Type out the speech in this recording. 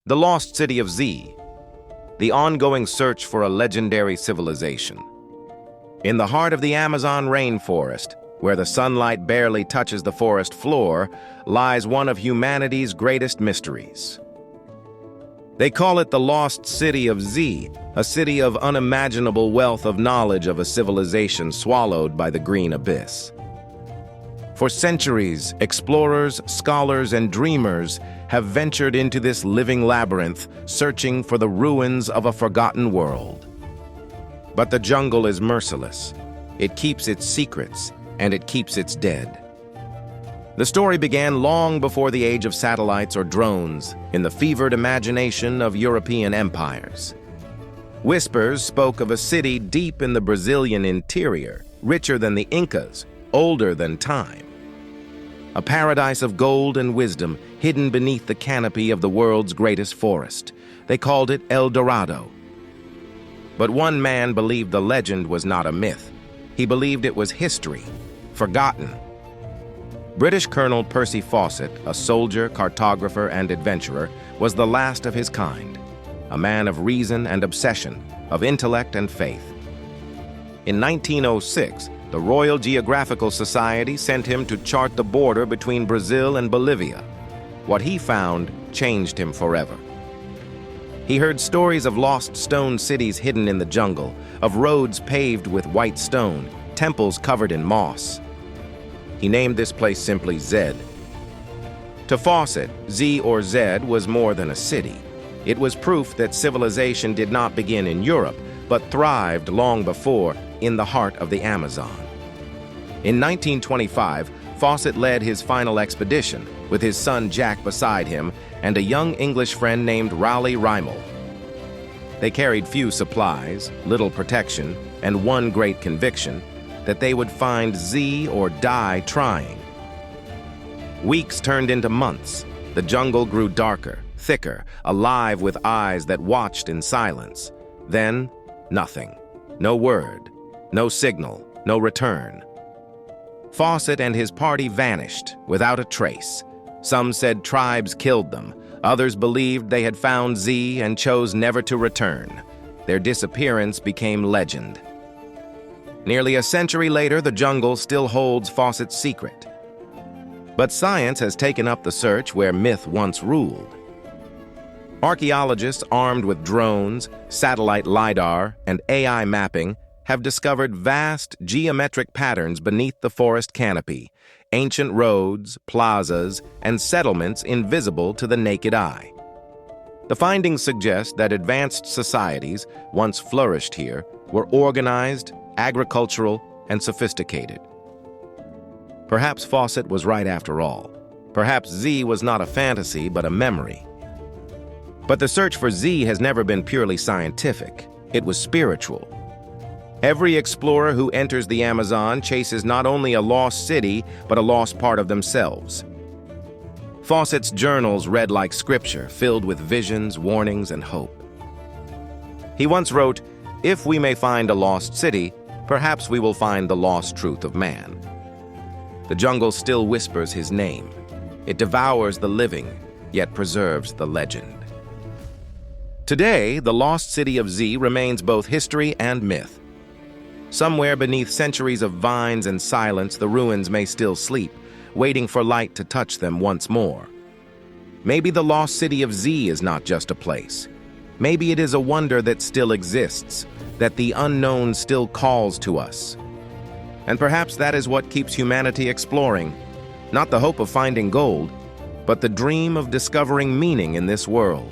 The Lost City of Z, the ongoing search for a legendary civilization. In the heart of the Amazon rainforest, where the sunlight barely touches the forest floor, lies one of humanity's greatest mysteries. They call it the Lost City of Z, a city of unimaginable wealth of knowledge of a civilization swallowed by the green abyss. For centuries, explorers, scholars, and dreamers have ventured into this living labyrinth, searching for the ruins of a forgotten world. But the jungle is merciless. It keeps its secrets, and it keeps its dead. The story began long before the age of satellites or drones, in the fevered imagination of European empires. Whispers spoke of a city deep in the Brazilian interior, richer than the Incas, older than time. A paradise of gold and wisdom hidden beneath the canopy of the world's greatest forest. They called it El Dorado. But one man believed the legend was not a myth. He believed it was history, forgotten. British Colonel Percy Fawcett, a soldier, cartographer, and adventurer, was the last of his kind, a man of reason and obsession, of intellect and faith. In 1906, the Royal Geographical Society sent him to chart the border between Brazil and Bolivia. What he found changed him forever. He heard stories of lost stone cities hidden in the jungle, of roads paved with white stone, temples covered in moss. He named this place simply Zed. To Fawcett, Z or Zed was more than a city. It was proof that civilization did not begin in Europe, but thrived long before in the heart of the Amazon. In 1925, Fawcett led his final expedition, with his son Jack beside him and a young English friend named Raleigh Rymel. They carried few supplies, little protection, and one great conviction, that they would find Z or die trying. Weeks turned into months. The jungle grew darker, thicker, alive with eyes that watched in silence. Then, nothing. No word, no signal, no return. Fawcett and his party vanished without a trace. Some said tribes killed them. Others believed they had found Z and chose never to return. Their disappearance became legend. Nearly a century later, the jungle still holds Fawcett's secret. But science has taken up the search where myth once ruled. Archaeologists armed with drones, satellite LiDAR, and AI mapping have discovered vast geometric patterns beneath the forest canopy, ancient roads, plazas, and settlements invisible to the naked eye. The findings suggest that advanced societies, once flourished here, were organized, agricultural, and sophisticated. Perhaps Fawcett was right after all. Perhaps Z was not a fantasy, but a memory. But the search for Z has never been purely scientific. It was spiritual. Every explorer who enters the Amazon chases not only a lost city, but a lost part of themselves. Fawcett's journals read like scripture, filled with visions, warnings, and hope. He once wrote, "If we may find a lost city, perhaps we will find the lost truth of man." The jungle still whispers his name. It devours the living, yet preserves the legend. Today, the lost city of Z remains both history and myth. Somewhere beneath centuries of vines and silence, the ruins may still sleep, waiting for light to touch them once more. Maybe the lost city of Z is not just a place. Maybe it is a wonder that still exists, that the unknown still calls to us. And perhaps that is what keeps humanity exploring, not the hope of finding gold, but the dream of discovering meaning in this world.